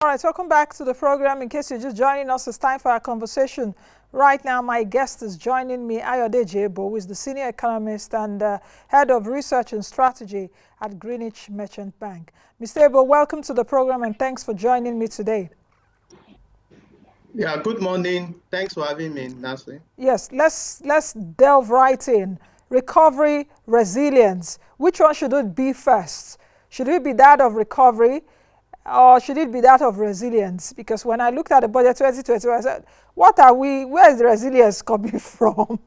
All right, welcome back to the program. In case you're just joining us, it's time for our conversation. Right now, my guest is joining me, Ayodele Ebo, who is the senior economist and head of research and strategy at Greenwich Merchant Bank. Mr. Ebo, welcome to the program and thanks for joining me today. Yeah, good morning. Thanks for having me, Nancy. Yes, let's delve right in. Recovery, resilience. Which one should it be first? Should it be that of recovery, or should it be that of resilience? Because when I looked at the budget 2021, I said, where is the resilience coming from?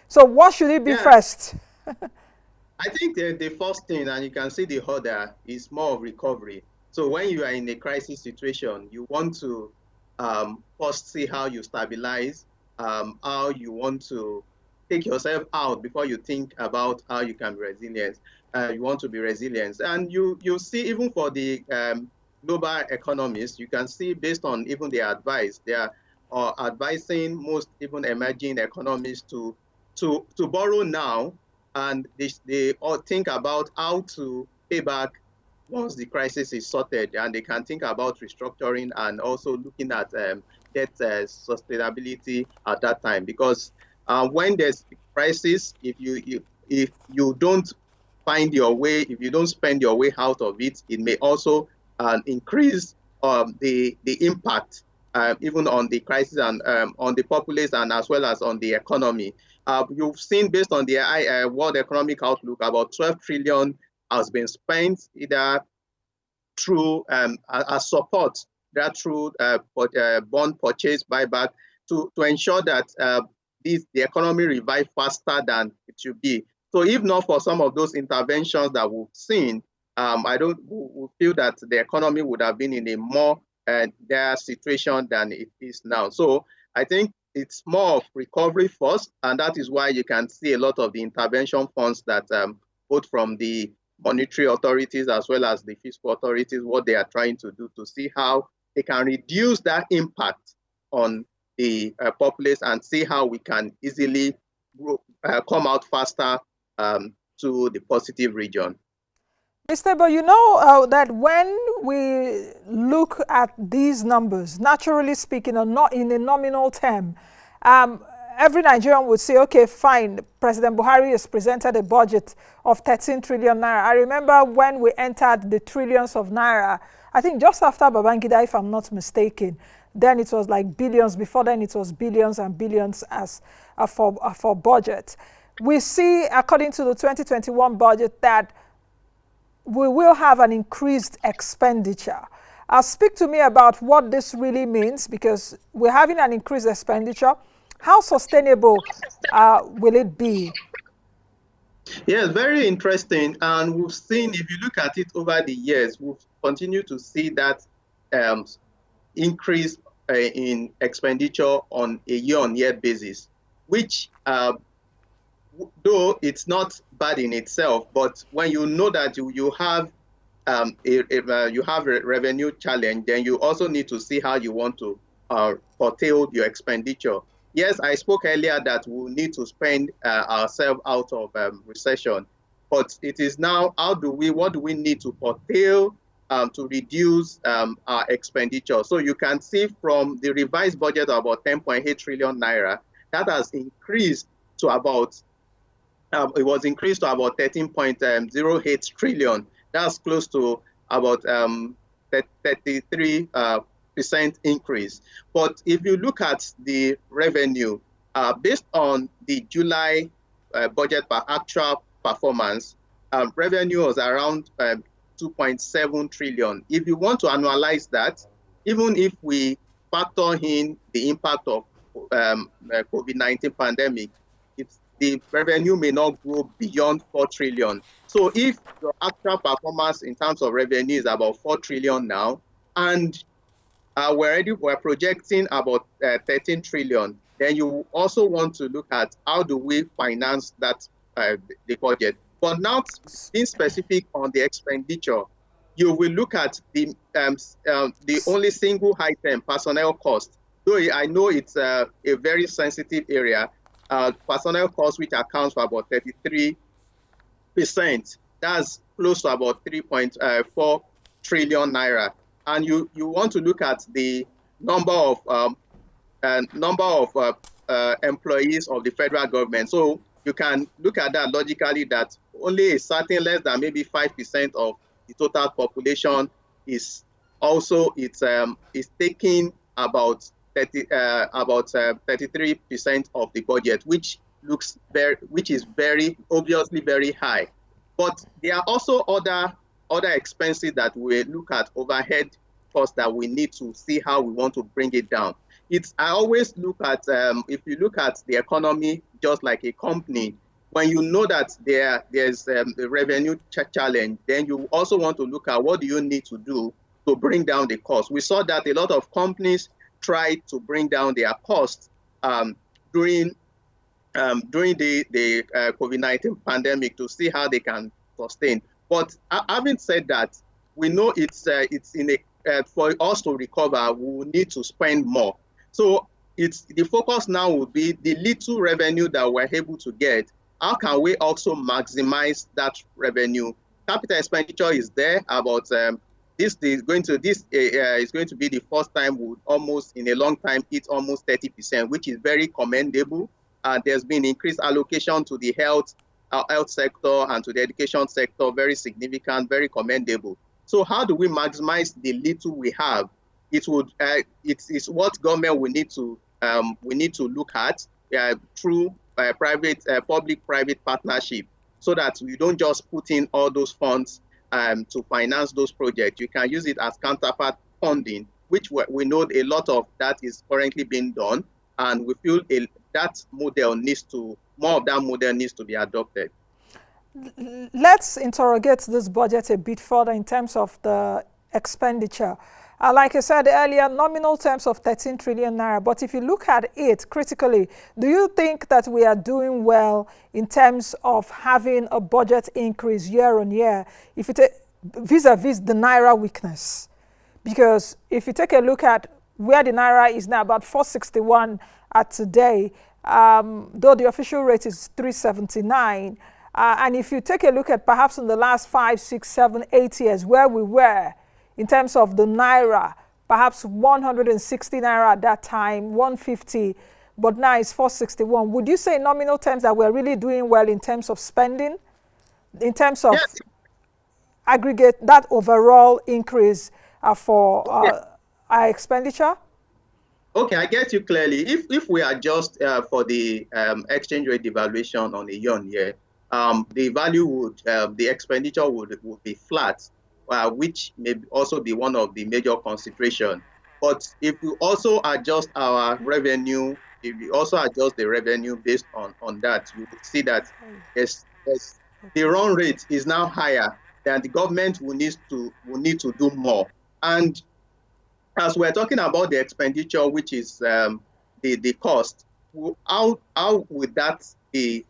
So what should it be Yeah, first? I think the first thing, and you can see the order, is more of recovery. So when you are in a crisis situation, you want to first see how you stabilize, how you want to take yourself out before you think about how you can be resilient. You want to be resilient. And you see, even for the global economists, you can see based on even their advice, they are advising most even emerging economies to borrow now, and they all think about how to pay back once the crisis is sorted, and they can think about restructuring and also looking at debt sustainability at that time. Because when there's crisis, if you don't find your way, if you don't spend your way out of it, it may also increase the impact even on the crisis and on the populace and as well as on the economy. You've seen based on the World Economic Outlook, about 12 trillion has been spent either through as support, that through bond purchase buyback to ensure that the economy revive faster than it should be. So if not for some of those interventions that we've seen, I don't we feel that the economy would have been in a more dire situation than it is now. So I think it's more of recovery first, and that is why you can see a lot of the intervention funds that both from the monetary authorities as well as the fiscal authorities, what they are trying to do to see how they can reduce that impact on the populace and see how we can easily come out faster to the positive region. Mr. Ebo, that when we look at these numbers, naturally speaking, or not in a nominal term, um, every Nigerian would say, okay, fine, President Buhari has presented a budget of 13 trillion naira. I remember when we entered the trillions of naira, I think just after Babangida, if I'm not mistaken, then it was like billions. Before then, it was billions and billions as for budget. We see, according to the 2021 budget, that we will have an increased expenditure. Speak to me about what this really means, because we're having an increased expenditure. How sustainable will it be? Yes, very interesting. And we've seen, if you look at it over the years, we've continued to see that um, increase in expenditure on a year-on-year basis, which though it's not bad in itself, but when you know that you have you have a revenue challenge, then you also need to see how you want to curtail your expenditure. Yes, I spoke earlier that we need to spend ourselves out of recession, but it is now what do we need to curtail to reduce our expenditure? So you can see from the revised budget of about 10.8 trillion naira, that has increased to about it was increased to about 13.08 trillion. That's close to about 33% increase. But if you look at the revenue, based on the July budget per actual performance, revenue was around 2.7 trillion. If you want to annualize that, even if we factor in the impact of COVID-19 pandemic, the revenue may not grow beyond 4 trillion. So if your actual performance in terms of revenue is about 4 trillion now, and we're projecting about 13 trillion, then you also want to look at how do we finance that the budget. But not being specific on the expenditure, you will look at the only single item, personnel cost. Though I know it's a very sensitive area, personnel cost, which accounts for about 33%. That's close to about 3.4 trillion naira. and you want to look at the number of employees of the federal government. So you can look at that logically, that only a certain less than maybe 5% of the total population is also is taking about 33% of the budget, which is very obviously very high. But there are also other expenses that we look at, overhead costs, that we need to see how we want to bring it down. I always look at, if you look at the economy just like a company, when you know that there's a revenue challenge, then you also want to look at what do you need to do to bring down the cost. We saw that a lot of companies tried to bring down their costs during the COVID-19 pandemic to see how they can sustain. But having said that, we know it's for us to recover, we will need to spend more. So the focus now will be the little revenue that we're able to get. How can we also maximize that revenue? Capital expenditure is there. About this is going to be the first time we would almost in a long time hit almost 30%, which is very commendable. There's been increased allocation to the health sector and to the education sector, very significant, very commendable. So how do we maximize the little we have? It's what government we need to look at through public-private partnership, so that we don't just put in all those funds to finance those projects. You can use it as counterpart funding, which we know a lot of that is currently being done, and we feel more of that model needs to be adopted. Let's interrogate this budget a bit further in terms of the expenditure. Like I said earlier, nominal terms of 13 trillion naira. But if you look at it critically, do you think that we are doing well in terms of having a budget increase year on year, if you take vis-a-vis the naira weakness? Because if you take a look at where the naira is now, about 461 at today, though the official rate is 379. And if you take a look at perhaps in the last 5, 6, 7, 8 years where we were in terms of the naira, perhaps 160 naira at that time, 150, but now it's 461. Would you say in nominal terms that we're really doing well in terms of spending, in terms of aggregate that overall increase for our expenditure? Okay, I get you clearly. If we adjust for the exchange rate devaluation on a year-on-year, the value the expenditure would be flat, which may also be one of the major considerations. But if you also adjust our revenue, if you also adjust the revenue based on that, you will see that the run rate is now higher, than the government will need to do more. And as we're talking about the expenditure, which is the cost, how would that be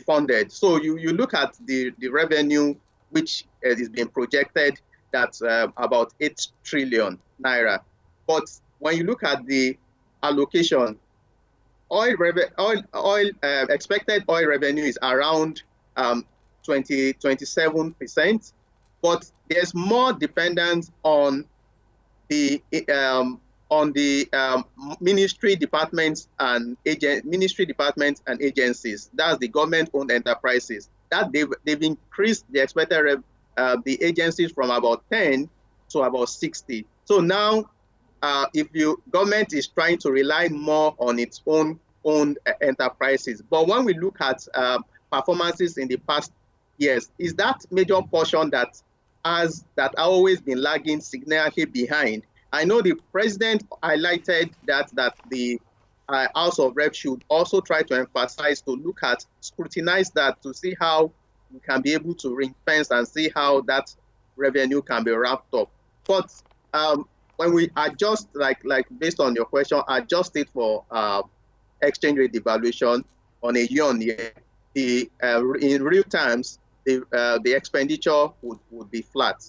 funded? So you look at the revenue, which is being projected, that's about 8 trillion naira. But when you look at the allocation, expected oil revenue is around 27%, but there's more dependence on the ministry departments and agencies. That's the government-owned enterprises. That they've increased the expected the agencies from about 10 to about 60. So now, if government is trying to rely more on its own enterprises, but when we look at performances in the past years, is that major portion that has always been lagging significantly behind. I know the president highlighted that the House of Reps should also try to emphasize, to scrutinize that, to see how we can be able to ring fence and see how that revenue can be wrapped up. But when we adjust, like based on your question, adjust it for exchange rate devaluation on a year-on-year, in real terms, the expenditure would be flat.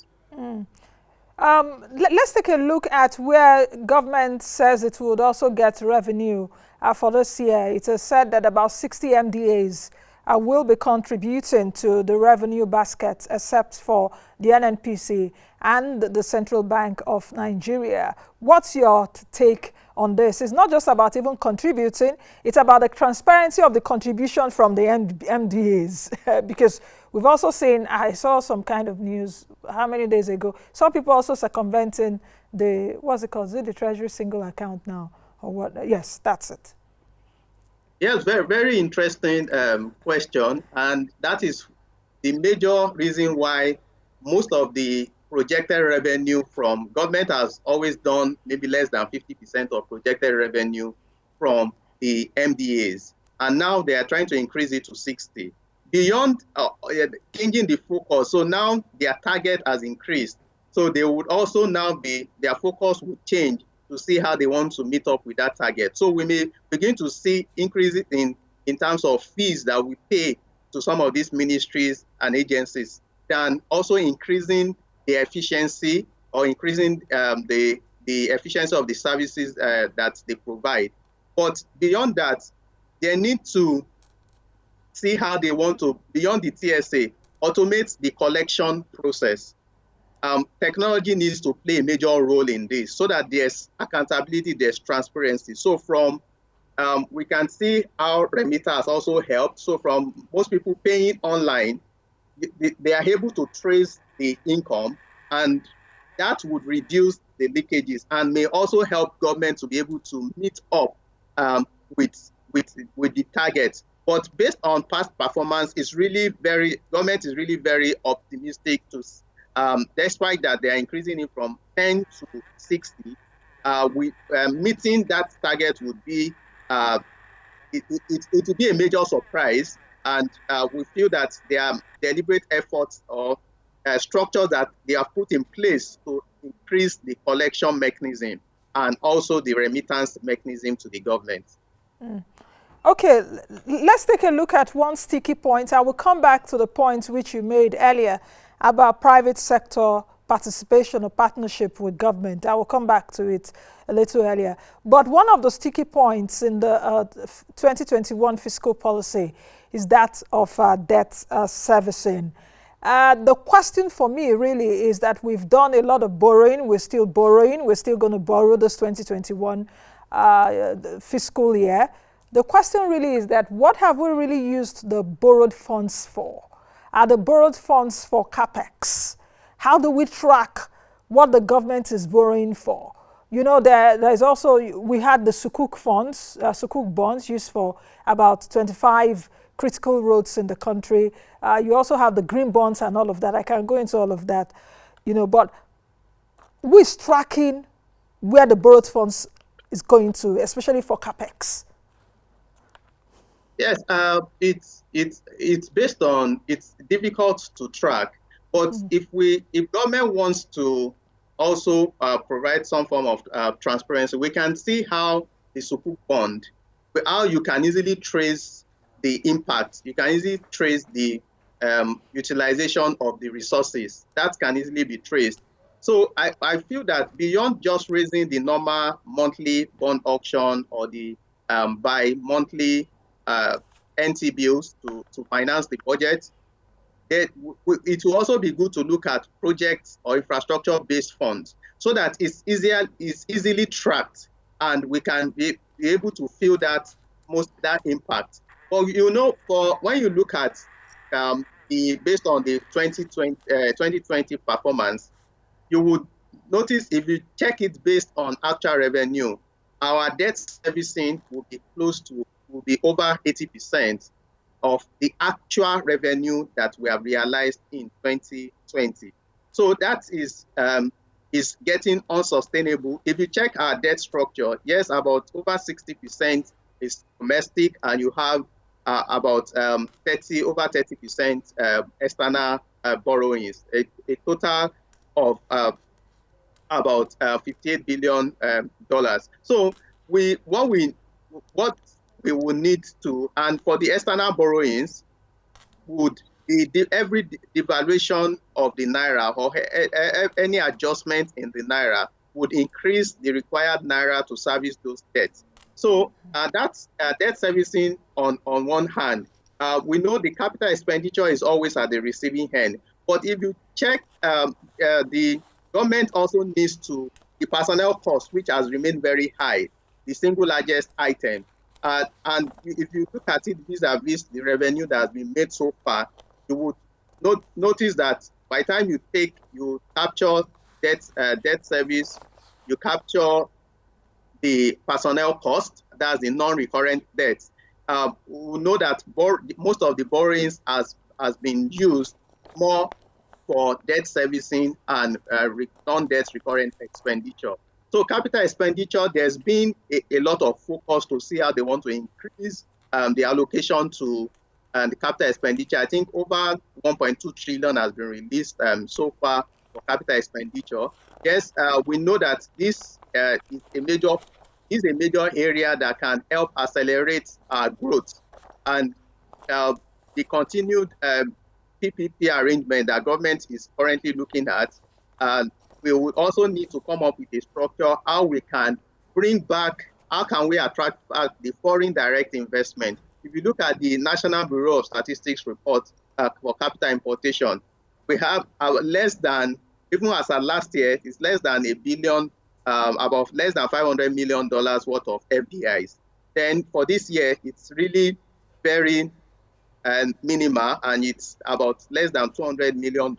Let's take a look at where government says it would also get revenue for this year. It is said that about 60 MDAs will be contributing to the revenue basket, except for the NNPC and the Central Bank of Nigeria. What's your take on this? It's not just about even contributing, it's about the transparency of the contribution from the MDAs. Because we've also seen, I saw some kind of news, how many days ago, some people also circumventing the, what's it called, is it the Treasury single account now? Or what? Yes, that's it. Yes, very, very interesting question. And that is the major reason why most of the projected revenue from government has always done maybe less than 50% of projected revenue from the MDAs. And now they are trying to increase it to 60. Beyond changing the focus, so now their target has increased. So they would also now be, their focus would change to see how they want to meet up with that target. So we may begin to see increases in terms of fees that we pay to some of these ministries and agencies, than also increasing the efficiency or increasing the efficiency of the services that they provide. But beyond that, they need to see how they want to, beyond the TSA, automate the collection process. Technology needs to play a major role in this so that there's accountability, there's transparency. So from, we can see how Remita has also helped. So from most people paying online, they are able to trace the income, and that would reduce the leakages and may also help government to be able to meet up with the target. But based on past performance, it's really government is really very optimistic to, despite that they are increasing it from 10 to 60, meeting that target would be, it would be a major surprise. And we feel that there are deliberate efforts or structures that they have put in place to increase the collection mechanism and also the remittance mechanism to the government. Okay, let's take a look at one sticky point. I will come back to the point which you made earlier about private sector participation or partnership with government. I will come back to it a little earlier. But one of the sticky points in the 2021 fiscal policy is that of debt servicing. The question for me really is that we've done a lot of borrowing. We're still borrowing. We're still going to borrow this 2021 fiscal year. The question really is that what have we really used the borrowed funds for? Are the borrowed funds for CapEx? How do we track what the government is borrowing for? You know, there's also, we had the Sukuk funds, Sukuk bonds used for about 25 critical roads in the country. You also have the green bonds and all of that. I can't go into all of that, you know, but who is tracking where the borrowed funds is going to, especially for CapEx? Yes, it's based on, it's difficult to track, but if government wants to also provide some form of transparency, we can see how the Sukuk bond, how you can easily trace the impact. You can easily trace the utilization of the resources. That can easily be traced. So I feel that beyond just raising the normal monthly bond auction or the bi-monthly NT bills to finance the budget, it will also be good to look at projects or infrastructure-based funds so that it's easily tracked and we can be able to feel that impact. But you know, when you look at based on the 2020 performance, you would notice if you check it based on actual revenue, our debt servicing will be over 80% of the actual revenue that we have realized in 2020. So that is getting unsustainable. If you check our debt structure, yes, about over 60% is domestic, and you have about over 30% external borrowings, a total of about $58 billion. So what we will need to, and for the external borrowings, would be every devaluation of the Naira or any adjustment in the Naira would increase the required Naira to service those debts. So that's debt servicing on one hand. we know the capital expenditure is always at the receiving end. But if you check, the government also needs to, the personnel cost, which has remained very high, the single largest item. And if you look at it vis-a-vis the revenue that has been made so far, you would notice that by the time you capture debt service, you capture the personnel cost, that's the non-recurrent debts. We know that most of the borrowings has been used more for debt servicing and non-debt recurrent expenditure. So capital expenditure, there's been a lot of focus to see how they want to increase the allocation to the capital expenditure. I think over 1.2 trillion has been released so far for capital expenditure. Yes, we know that this is a major area that can help accelerate our growth, and the continued PPP arrangement that government is currently looking at. We would also need to come up with a structure how we can attract back the foreign direct investment. If you look at the National Bureau of Statistics report for capital importation, we have less than, even as of last year, it's less than $1 billion, about less than $500 million worth of FDIs. Then for this year, it's really very minimal, and it's about less than $200 million.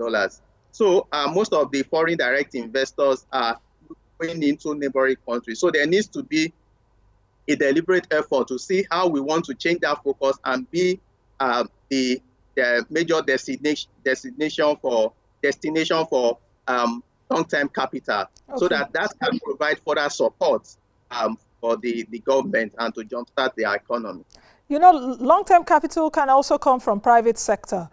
So most of the foreign direct investors are going into neighboring countries. So there needs to be a deliberate effort to see how we want to change that focus and be the major destination for long-term capital, so that can provide further support for the government and to jumpstart the economy. You know, long-term capital can also come from private sector.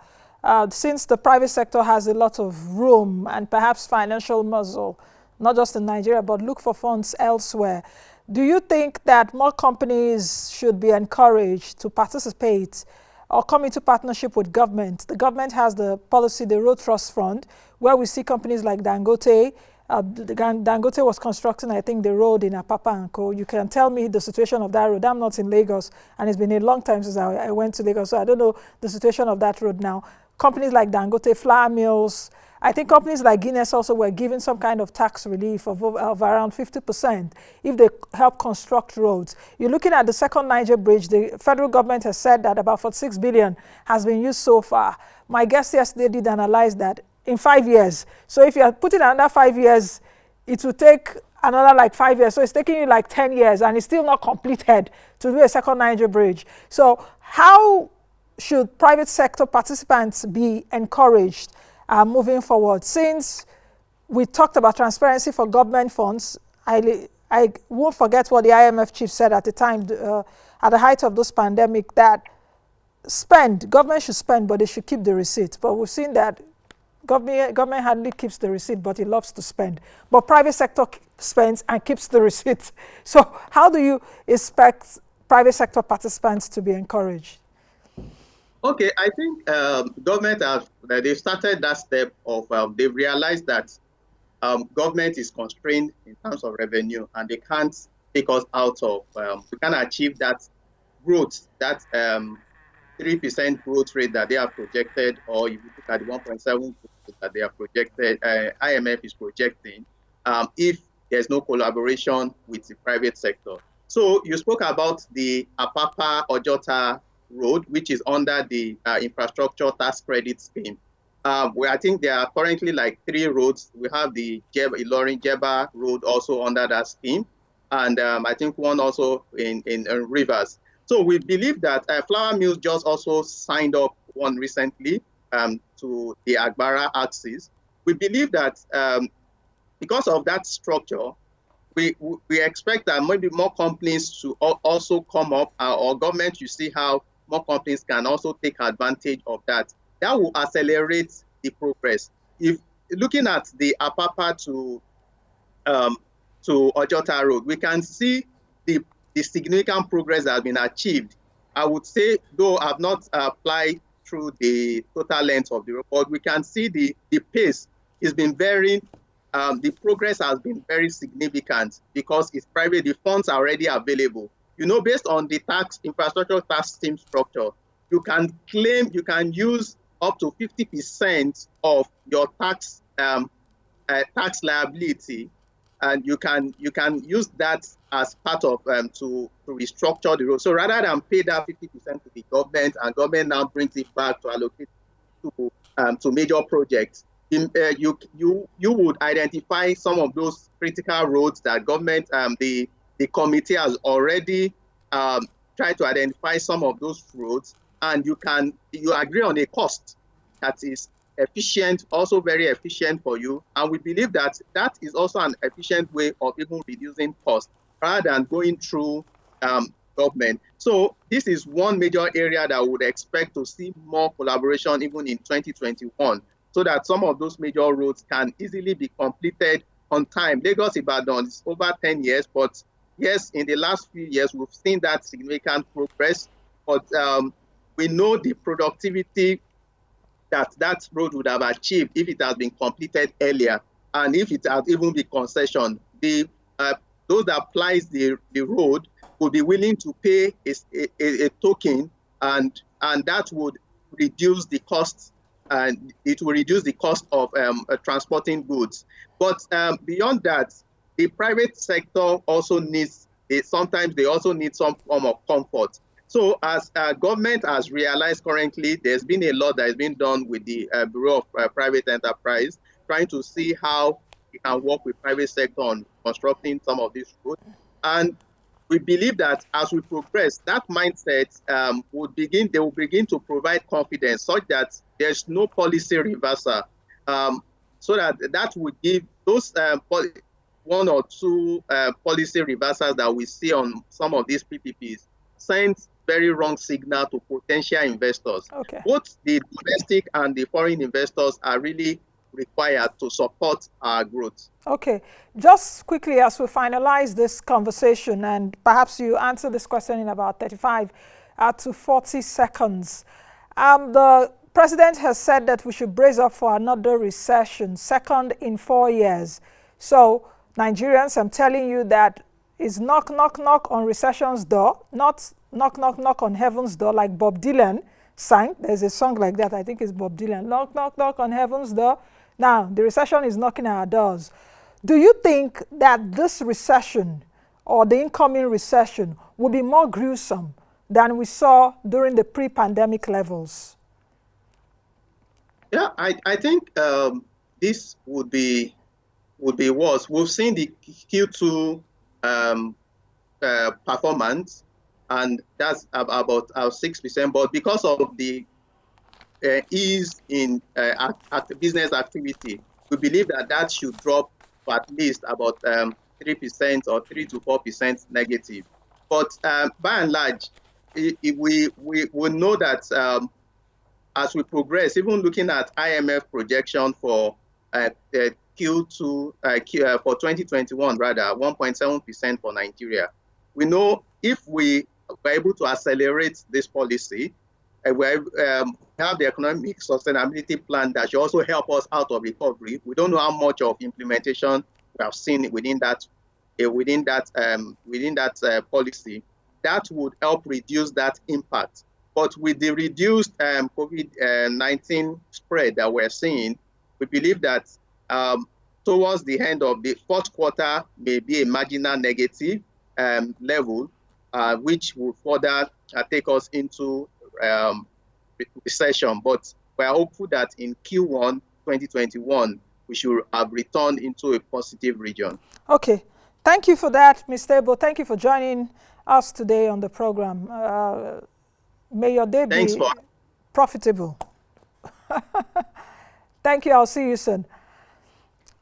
Since the private sector has a lot of room and perhaps financial muscle, not just in Nigeria, but look for funds elsewhere. Do you think that more companies should be encouraged to participate or come into partnership with government? The government has the policy, the Road Trust Fund, where we see companies like Dangote. Dangote was constructing, I think, the road in Apapa and Co. You can tell me the situation of that road. I'm not in Lagos, and it's been a long time since I went to Lagos, so I don't know the situation of that road now. Companies like Dangote, flour mills, I think companies like Guinness also were given some kind of tax relief of around 50% if they help construct roads. You're looking at the second Niger bridge. The federal government has said that about 46 billion has been used so far. My guest yesterday did analyze that in 5 years. So if you're putting another 5 years, it will take another like 5 years. So it's taking you like 10 years and it's still not completed to do a second Niger bridge. So how should private sector participants be encouraged moving forward? Since we talked about transparency for government funds, I won't forget what the IMF chief said at the time, at the height of this pandemic, that government should spend, but they should keep the receipt. But we've seen that government hardly keeps the receipt, but it loves to spend. But private sector spends and keeps the receipt. So how do you expect private sector participants to be encouraged? Okay, I think government they've started that step of they've realized that government is constrained in terms of revenue, and they can't take us out of we can't achieve that growth, that 3% growth rate that they have projected, or if you look at the 1.7 that they have projected, IMF is projecting, if there's no collaboration with the private sector. So you spoke about the Apapa Ojota road, which is under the infrastructure tax credit scheme. Where I think there are currently like 3 roads. We have the Ilorin-Jeba road also under that scheme, and I think one also in Rivers. So we believe that Flour Mills just also signed up one recently to the Agbara axis. We believe that because of that structure, we expect that maybe more companies to also come up, or government, you see how more companies can also take advantage of that. That will accelerate the progress. If looking at the Apapa to Ojota road, we can see the significant progress that has been achieved. I would say, though I've not applied through the total length of the report, we can see the pace has been very, the progress has been very significant because it's private, the funds are already available. You know, based on the infrastructure tax scheme structure, you can claim, you can use up to 50% of your tax liability, and you can use that as part of to restructure the road. So rather than pay that 50% to the government, and government now brings it back to allocate to major projects, you would identify some of those critical roads that government, the committee has already tried to identify some of those roads, and you agree on a cost that is efficient, also very efficient for you. And we believe that that is also an efficient way of even reducing costs rather than going through government. So this is one major area that we would expect to see more collaboration even in 2021, so that some of those major roads can easily be completed on time. Lagos-Ibadan is over 10 years, but yes, in the last few years, we've seen that significant progress. But we know the productivity that road would have achieved if it has been completed earlier, and if it has even been concession. Those that applies the road would be willing to pay a token, and that would reduce the cost, and it will reduce the cost of transporting goods. But beyond that, the private sector also needs, sometimes they also need some form of comfort. So as government has realized currently, there's been a lot that has been done with the Bureau of Private Enterprise, trying to see how we can work with private sector on constructing some of these roads. And we believe that as we progress, that mindset they will begin to provide confidence such that there's no policy reversal, so that would give those one or two policy reversals that we see on some of these PPPs sends very wrong signal to potential investors. Okay. Both the domestic and the foreign investors are really required to support our growth. Okay, just quickly as we finalize this conversation, and perhaps you answer this question in about 35 to 40 seconds. The president has said that we should brace up for another recession, second in 4 years. So Nigerians, I'm telling you that is knock, knock, knock on recession's door, not knock, knock, knock on heaven's door like Bob Dylan sang. There's a song like that, I think it's Bob Dylan. Knock, knock, knock on heaven's door. Now, the recession is knocking at our doors. Do you think that this recession or the incoming recession will be more gruesome than we saw during the pre-pandemic levels? Yeah, I think this would be worse. We've seen the Q2 performance, and that's about 6%. But because of the ease in business activity, we believe that should drop to at least about 3% or 3 to 4% negative. But by and large, we know that as we progress, even looking at IMF projection for Q2 for 2021, rather 1.7% for Nigeria, we know if we are able to accelerate this policy, we have the economic sustainability plan that should also help us out of recovery. We don't know how much of implementation we have seen within that policy. That would help reduce that impact. But with the reduced COVID-19 spread that we're seeing, we believe that towards the end of the fourth quarter may be a marginal negative level, which will further take us into recession. But we are hopeful that in Q1 2021, we should have returned into a positive region. Okay. Thank you for that, Mr. Ebo. Thank you for joining us today on the program. May your day be profitable. Thank you. I'll see you soon.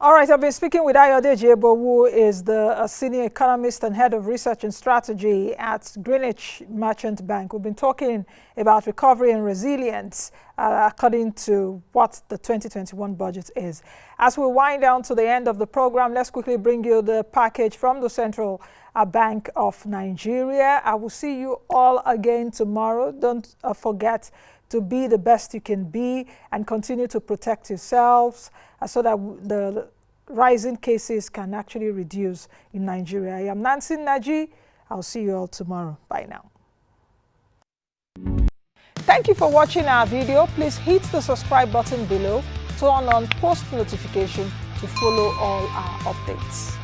All right, I've been speaking with Ayodeji Ebo, who is the senior economist and head of research and strategy at Greenwich Merchant Bank. We've been talking about recovery and resilience according to what the 2021 budget is. As we wind down to the end of the program, let's quickly bring you the package from the Central Bank of Nigeria. I will see you all again tomorrow. Don't forget to be the best you can be and continue to protect yourselves so that the rising cases can actually reduce in Nigeria. I am Nancy Naji. I'll see you all tomorrow. Bye now. Thank you for watching our video. Please hit the subscribe button below, turn on post notification to follow all our updates.